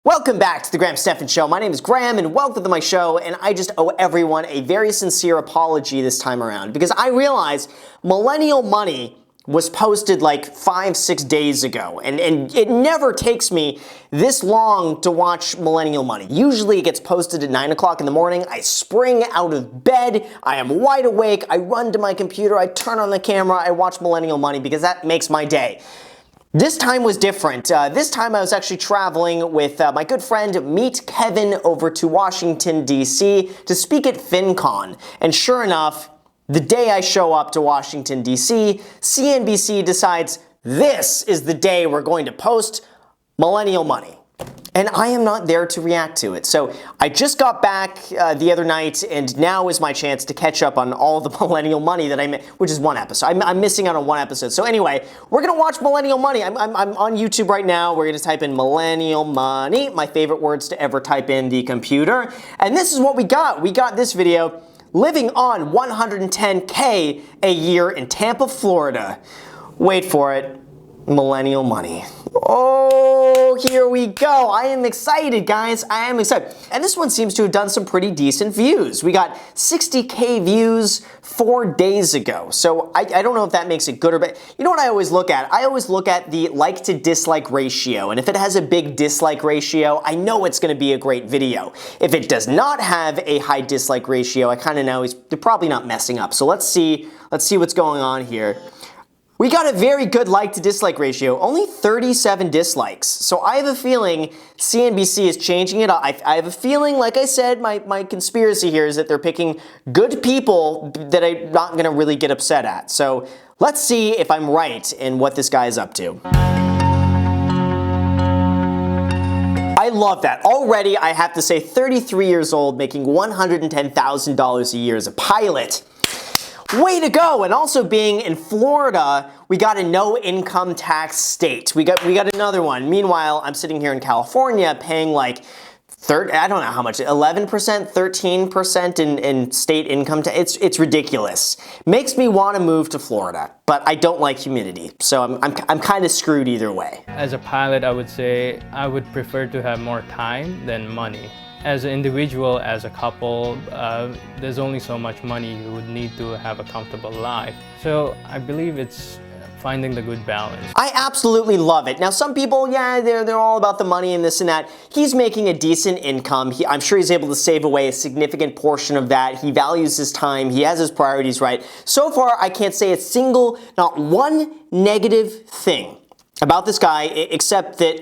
Welcome back to the Stephan Show. My name is Graham and welcome to my show, and I just owe everyone a very sincere apology this time around because I realized Millennial Money was posted like 5-6 days ago, and it never takes me this long to watch Millennial Money. Usually it gets posted at 9 o'clock in the morning. I spring out of bed, I am wide awake, I run to my computer, I turn on the camera, I watch Millennial Money because that makes my day. This time was different. This time I was actually traveling with my good friend Meet Kevin over to Washington, D.C. to speak at FinCon. And sure enough, the day I show up to Washington, D.C., CNBC decides this is the day we're going to post Millennial Money. And I am not there to react to it. So I just got back the other night, and now is my chance to catch up on all the Millennial Money that I missed, which is one episode. I'm missing out on one episode. So anyway, we're going to watch Millennial Money. I'm on YouTube right now. We're going to type in Millennial Money, my favorite words to ever type in the computer. And this is what we got. We got this video, living on $110K a year in Tampa, Florida. Wait for it. Millennial Money. Oh, here we go. I am excited, guys. I am excited. And this one seems to have done some pretty decent views. We got 60K views 4 days ago. So I don't know if that makes it good or bad. You know what I always look at? I always look at the like to dislike ratio. And if it has a big dislike ratio, I know it's going to be a great video. If it does not have a high dislike ratio, I kind of know they're probably not messing up. So let's see what's going on here. We got a very good like to dislike ratio, only 37 dislikes. So I have a feeling CNBC is changing it up. I have a feeling, like I said, my conspiracy here is that they're picking good people that I'm not gonna really get upset at. So let's see if I'm right in what this guy is up to. I love that. Already, I have to say, 33 years old, making $110,000 a year as a pilot. Way to go! And also being in Florida, we got a no income tax state. We got another one. Meanwhile, I'm sitting here in California paying like I don't know how much, 11%, 13% in state income tax. It's ridiculous. Makes me want to move to Florida, but I don't like humidity, so I'm kind of screwed either way. As a pilot, I would say I would prefer to have more time than money. As an individual, as a couple, there's only so much money you would need to have a comfortable life. So I believe it's finding the good balance. I absolutely love it. Now some people, yeah, they're all about the money and this and that. He's making a decent income. I'm sure he's able to save away a significant portion of that. He values his time. He has his priorities right. So far, I can't say not one negative thing about this guy, except that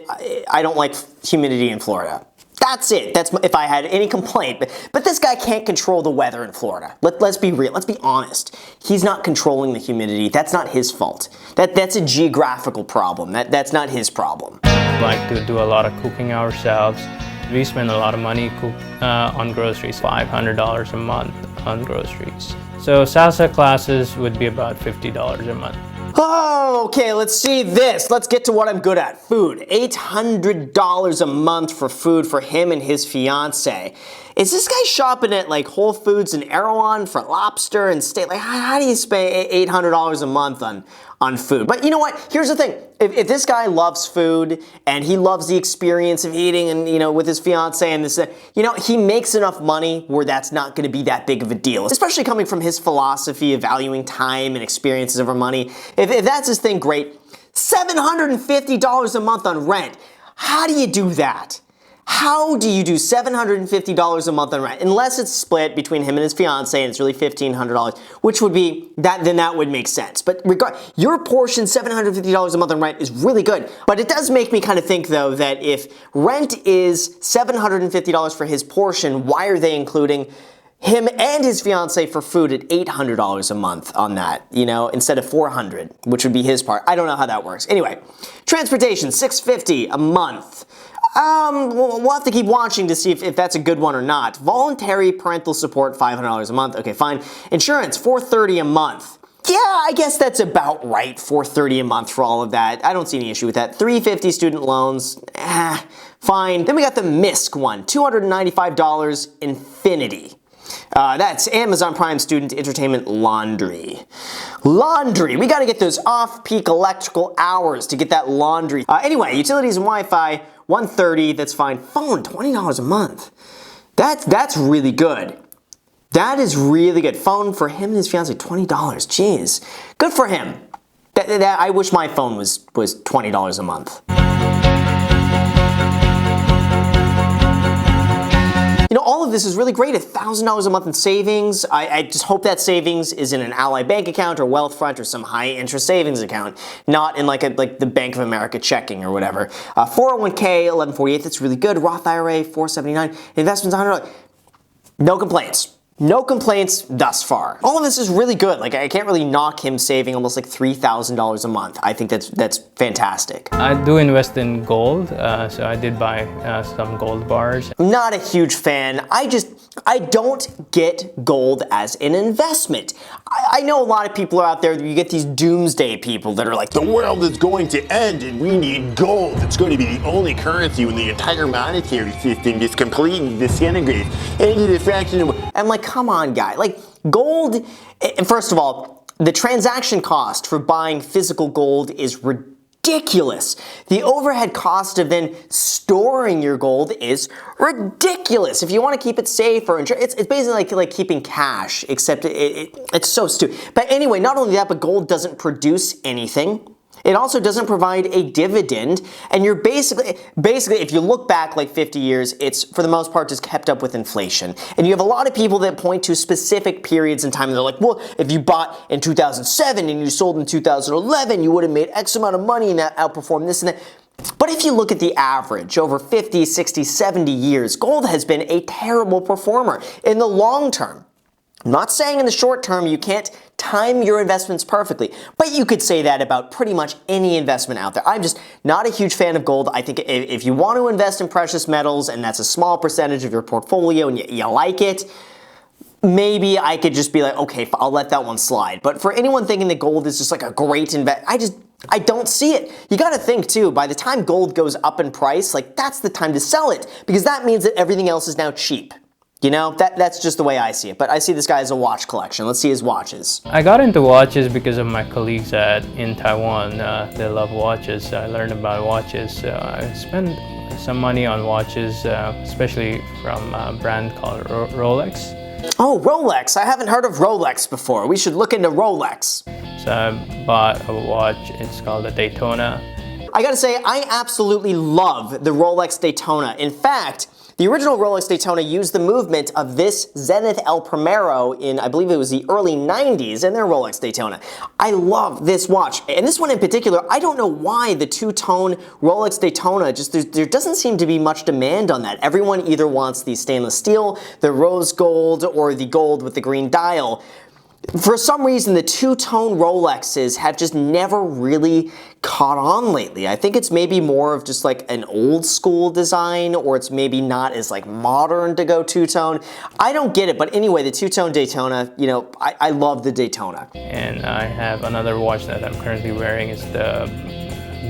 I don't like humidity in Florida. That's it. That's if I had any complaint. But this guy can't control the weather in Florida. Let's be real. Let's be honest. He's not controlling the humidity. That's not his fault. That's a geographical problem. That's not his problem. We like to do a lot of cooking ourselves. We spend a lot of money on groceries, $500 a month on groceries. So salsa classes would be about $50 a month. Oh, okay, let's see this. Let's get to what I'm good at. Food. $800 a month for food for him and his fiance. Is this guy shopping at like Whole Foods and Erewhon for lobster and steak? Like, how do you spend $800 a month on food? But you know what? Here's the thing. If this guy loves food and he loves the experience of eating and, you know, with his fiance and this, you know, he makes enough money where that's not going to be that big of a deal, especially coming from his philosophy of valuing time and experiences over money. If that's his thing, great. $750 a month on rent. How do you do that? How do you do $750 a month on rent? Unless it's split between him and his fiance and it's really $1,500, which would be, then that would make sense. But your portion, $750 a month on rent is really good. But it does make me kind of think though that if rent is $750 for his portion, why are they including him and his fiance for food at $800 a month on that, you know, instead of $400, which would be his part. I don't know how that works. Anyway, transportation, $650 a month. We'll have to keep watching to see if that's a good one or not. Voluntary parental support, $500 a month. Okay, fine. Insurance, $430 a month. Yeah, I guess that's about right, $430 a month for all of that. I don't see any issue with that. $350 student loans, fine. Then we got the MISC one, $295 Infinity. That's Amazon Prime Student Entertainment Laundry. Laundry, we gotta get those off-peak electrical hours to get that laundry. Anyway, utilities and Wi-Fi, $130, that's fine. Phone, $20 a month. That's really good. That is really good. Phone for him and his fiance, $20. Jeez. Good for him. I wish my phone was $20 a month. You know, all of this is really great. $1,000 a month in savings. I just hope that savings is in an Ally Bank account or Wealthfront or some high interest savings account, not in like the Bank of America checking or whatever. 401k, 1148, that's really good. Roth IRA, 479. Investments, $100. No complaints. No complaints thus far. All of this is really good. Like, I can't really knock him saving almost like $3,000 a month. I think that's fantastic. I do invest in gold, so I did buy some gold bars. I'm not a huge fan. I don't get gold as an investment. I know a lot of people are out there, you get these doomsday people that are like, the world is going to end and we need gold. It's going to be the only currency when the entire monetary system is completely disintegrates. And a fraction of... I'm like, come on, guy. Like, gold, and first of all, the transaction cost for buying physical gold is ridiculous. The overhead cost of then storing your gold is ridiculous. If you want to keep it safe or it's basically like keeping cash, except it's so stupid. But anyway, not only that, but gold doesn't produce anything. It also doesn't provide a dividend, and you're basically, if you look back like 50 years, it's for the most part just kept up with inflation. And you have a lot of people that point to specific periods in time, and they're like, well, if you bought in 2007 and you sold in 2011, you would have made X amount of money and that outperformed this and that. But if you look at the average over 50, 60, 70 years, gold has been a terrible performer in the long term. I'm not saying in the short term you can't time your investments perfectly, but you could say that about pretty much any investment out there. I'm just not a huge fan of gold. I think if you want to invest in precious metals and that's a small percentage of your portfolio and you like it, maybe I could just be like, okay, I'll let that one slide. But for anyone thinking that gold is just like a great investment, I don't see it. You got to think too, by the time gold goes up in price, like that's the time to sell it, because that means that everything else is now cheap. You know, that's just the way I see it. But I see this guy as a watch collection. Let's see his watches. I got into watches because of my colleagues in Taiwan. They love watches. I learned about watches. So I spend some money on watches, especially from a brand called Rolex. Oh, Rolex. I haven't heard of Rolex before. We should look into Rolex. So I bought a watch. It's called a Daytona. I gotta say, I absolutely love the Rolex Daytona. In fact, the original Rolex Daytona used the movement of this Zenith El Primero in, I believe it was the early 90s, in their Rolex Daytona. I love this watch. And this one in particular, I don't know why the two-tone Rolex Daytona, there doesn't seem to be much demand on that. Everyone either wants the stainless steel, the rose gold, or the gold with the green dial. For some reason, the two-tone Rolexes have just never really caught on lately. I think it's maybe more of just like an old school design, or it's maybe not as like modern to go two-tone. I don't get it, but anyway, the two-tone Daytona, you know, I love the Daytona. And I have another watch that I'm currently wearing. It's the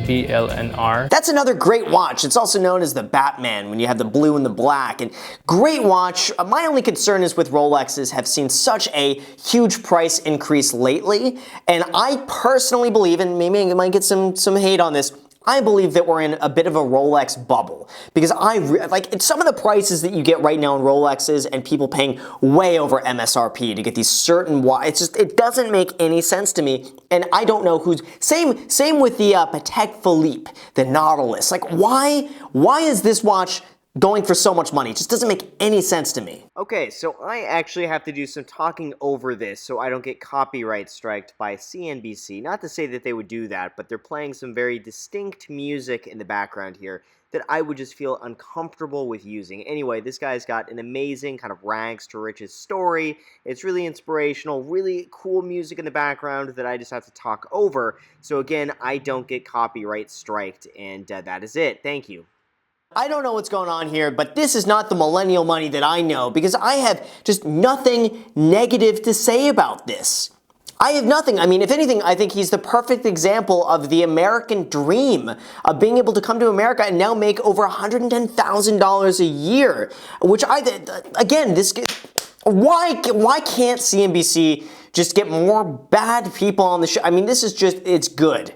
BLNR. That's another great watch. It's also known as the Batman when you have the blue and the black. And great watch. My only concern is with Rolexes have seen such a huge price increase lately. And I personally believe, and maybe I might get some hate on this, I believe that we're in a bit of a Rolex bubble, because like some of the prices that you get right now in Rolexes and people paying way over MSRP to get these certain watches, it doesn't make any sense to me. And I don't know who's, same with the Patek Philippe, the Nautilus. Like why is this watch going for so much money? It just doesn't make any sense to me. Okay, so I actually have to do some talking over this so I don't get copyright striked by CNBC. Not to say that they would do that, but they're playing some very distinct music in the background here that I would just feel uncomfortable with using. Anyway, this guy's got an amazing kind of rags to riches story. It's really inspirational, really cool music in the background that I just have to talk over. So again, I don't get copyright striked, and that is it. Thank you. I don't know what's going on here, but this is not the Millennial Money that I know, because I have just nothing negative to say about this. I have nothing. I mean, if anything, I think he's the perfect example of the American dream of being able to come to America and now make over $110,000 a year, which again, why can't CNBC just get more bad people on the show? I mean, this is just, it's good.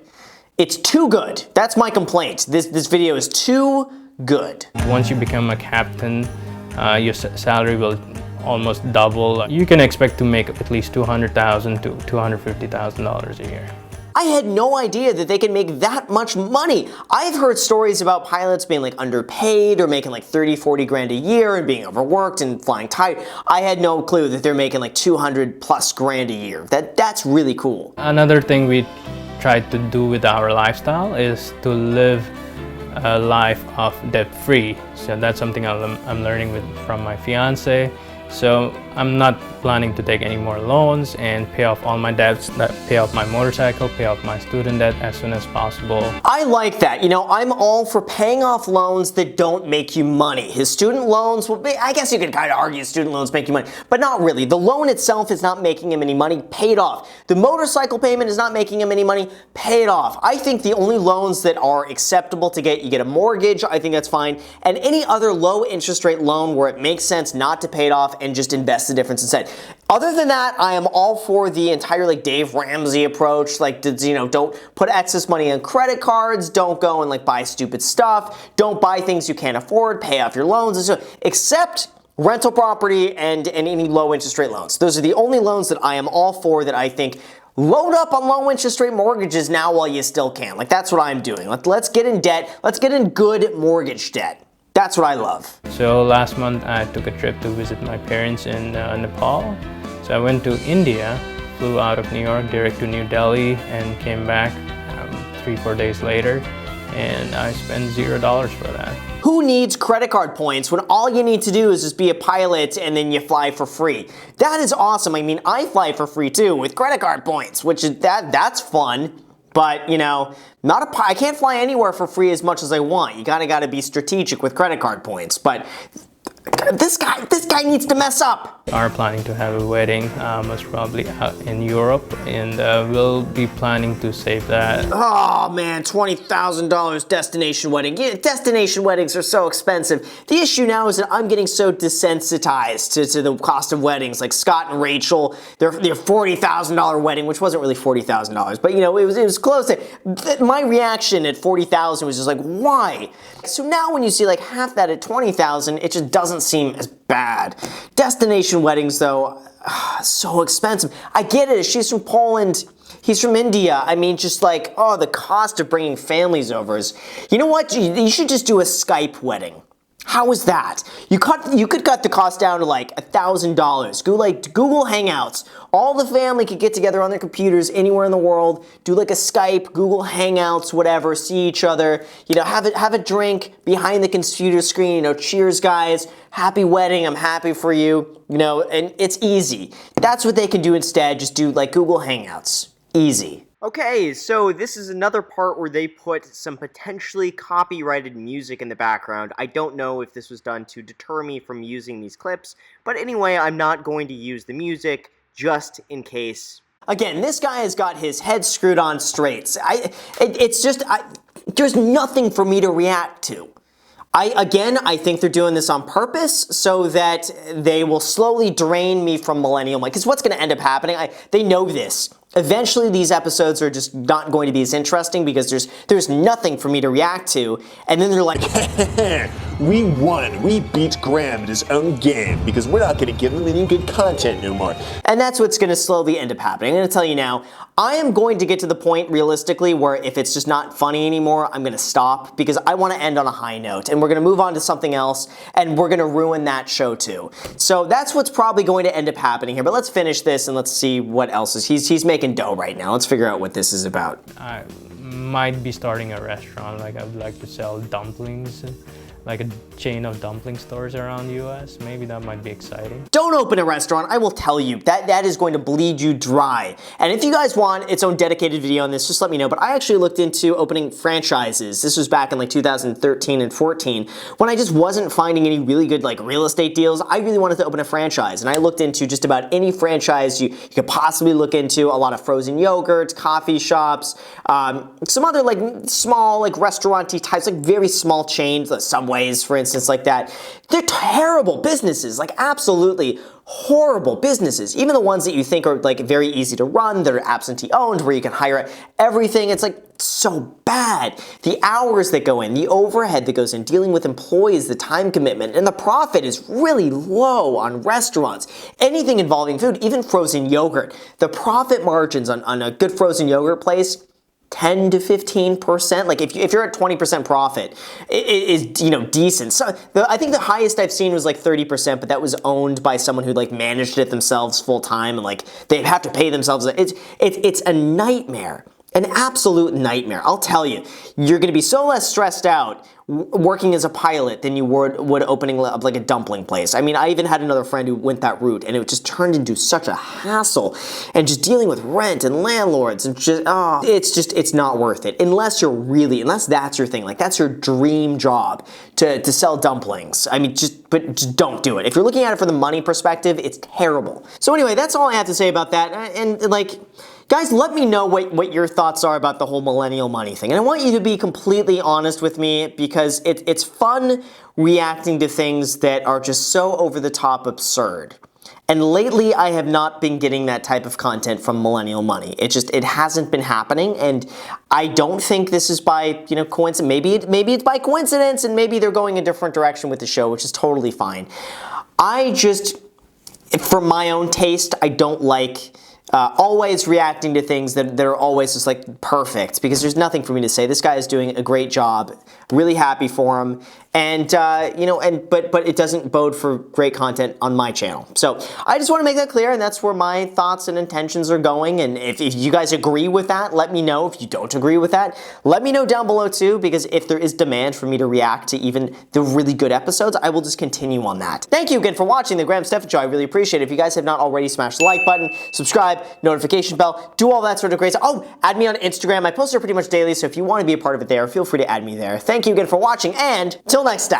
It's too good. That's my complaint. This video is too good. Once you become a captain, your salary will almost double. You can expect to make at least $200,000 to $250,000 a year. I had no idea that they can make that much money. I've heard stories about pilots being like underpaid or making like 30, 40 grand a year and being overworked and flying tight. I had no clue that they're making like 200 plus grand a year. That's really cool. Another thing we tried to do with our lifestyle is to live a life of debt-free. So that's something I'm learning from my fiance. So I'm not planning to take any more loans and pay off all my debts, pay off my motorcycle, pay off my student debt as soon as possible. I like that. You know, I'm all for paying off loans that don't make you money. His student loans, well, I guess you could kind of argue student loans make you money, but not really. The loan itself is not making him any money, paid off. The motorcycle payment is not making him any money, paid off. I think the only loans that are acceptable to get, you get a mortgage, I think that's fine, and any other low interest rate loan where it makes sense not to pay it off and just invest the difference instead. Other than that, I am all for the entire like Dave Ramsey approach, like, you know, don't put excess money on credit cards, don't go and like buy stupid stuff, don't buy things you can't afford, pay off your loans, and so, except rental property and any low interest rate loans. Those are the only loans that I am all for, that I think load up on low interest rate mortgages now while you still can. Like, that's what I'm doing. Let's get in debt, let's get in good mortgage debt. That's what I love. So last month I took a trip to visit my parents in Nepal. So I went to India, flew out of New York direct to New Delhi, and came back 3-4 days later, and I spent $0 for that. Who needs credit card points when all you need to do is just be a pilot and then you fly for free? That is awesome. I mean, I fly for free too with credit card points, which is that's fun. But, you know, I can't fly anywhere for free as much as I want. You kind of got to be strategic with credit card points. But this guy needs to mess up. We are planning to have a wedding, most probably out in Europe, and we'll be planning to save that. Oh man, $20,000 destination wedding. Yeah, destination weddings are so expensive. The issue now is that I'm getting so desensitized to the cost of weddings. Like Scott and Rachel, their $40,000 wedding, which wasn't really $40,000, but you know, it was close. My reaction at $40,000 was just like, why? So now when you see like half that at $20,000, it just doesn't seem as bad. Destination weddings though, so expensive. I get it, she's from Poland, he's from India. I mean, just like, oh, the cost of bringing families over is, you know what, you should just do a Skype wedding. How is that? You could cut the cost down to like $1,000. Google Hangouts. All the family could get together on their computers anywhere in the world, do like a Skype, Google Hangouts, whatever, see each other, you know, have a drink behind the computer screen, you know, cheers guys, happy wedding, I'm happy for you, you know, and it's easy. That's what they can do instead, just do like Google Hangouts. Easy. Okay, so this is another part where they put some potentially copyrighted music in the background. I don't know if this was done to deter me from using these clips, but anyway, I'm not going to use the music just in case. Again, this guy has got his head screwed on straight. There's nothing for me to react to. I think they're doing this on purpose so that they will slowly drain me from Millennial Money. Because what's going to end up happening, they know this. Eventually, these episodes are just not going to be as interesting because there's nothing for me to react to. And then they're like, we won. We beat Graham at his own game because we're not going to give him any good content no more. And that's what's going to slowly end up happening. I'm going to tell you now, I am going to get to the point realistically where if it's just not funny anymore, I'm going to stop because I want to end on a high note and we're going to move on to something else and we're going to ruin that show too. So that's what's probably going to end up happening here. But let's finish this and let's see what else is. He's making dough right now. Let's figure out what this is about. I might be starting a restaurant. Like, I would like to sell dumplings, like a chain of dumpling stores around the US. Maybe that might be exciting. Don't open a restaurant. I will tell you that is going to bleed you dry. And if you guys want its own dedicated video on this, just let me know. But I actually looked into opening franchises. This was back in like 2013 and 14 when I just wasn't finding any really good like real estate deals. I really wanted to open a franchise and I looked into just about any franchise you could possibly look into. A lot of frozen yogurts, coffee shops, some other like small like restaurant-y types, like very small chains, the Subway Subways, for instance, like that. They're terrible businesses, like absolutely horrible businesses. Even the ones that you think are like very easy to run, that are absentee owned, where you can hire everything, it's like so bad. The hours that go in, the overhead that goes in, dealing with employees, the time commitment, and the profit is really low on restaurants. Anything involving food, even frozen yogurt. The profit margins on a good frozen yogurt place, 10 to 15%. Like if you're at 20% profit, it is, decent. So I think the highest I've seen was like 30%, but that was owned by someone who like managed it themselves full time, and like they have to pay themselves. It's a nightmare. An absolute nightmare. I'll tell you, you're going to be so less stressed out working as a pilot than you would opening up like a dumpling place. I mean, I even had another friend who went that route, and it just turned into such a hassle, and just dealing with rent and landlords, and it's not worth it unless that's your thing, like that's your dream job to sell dumplings. I mean, just don't do it. If you're looking at it from the money perspective, it's terrible. So anyway, that's all I have to say about that. And like, guys, let me know what your thoughts are about the whole millennial money thing. And I want you to be completely honest with me, because it's fun reacting to things that are just so over the top absurd. And lately, I have not been getting that type of content from Millennial Money. It hasn't been happening, and I don't think this is by coincidence. Maybe it's by coincidence, and maybe they're going a different direction with the show, which is totally fine. For my own taste, I don't like always reacting to things that are always just like perfect, because there's nothing for me to say. This guy is doing a great job. Really happy for him. And but it doesn't bode for great content on my channel. So I just want to make that clear, and that's where my thoughts and intentions are going. And if you guys agree with that, let me know. If you don't agree with that, let me know down below too, because if there is demand for me to react to even the really good episodes, I will just continue on that. Thank you again for watching the Stephan Show. I really appreciate it. If you guys have not already, smash the like button, subscribe, notification bell, do all that sort of great stuff. Oh, add me on Instagram. I post there pretty much daily, so if you want to be a part of it there, feel free to add me there. Thank you again for watching, and till next time.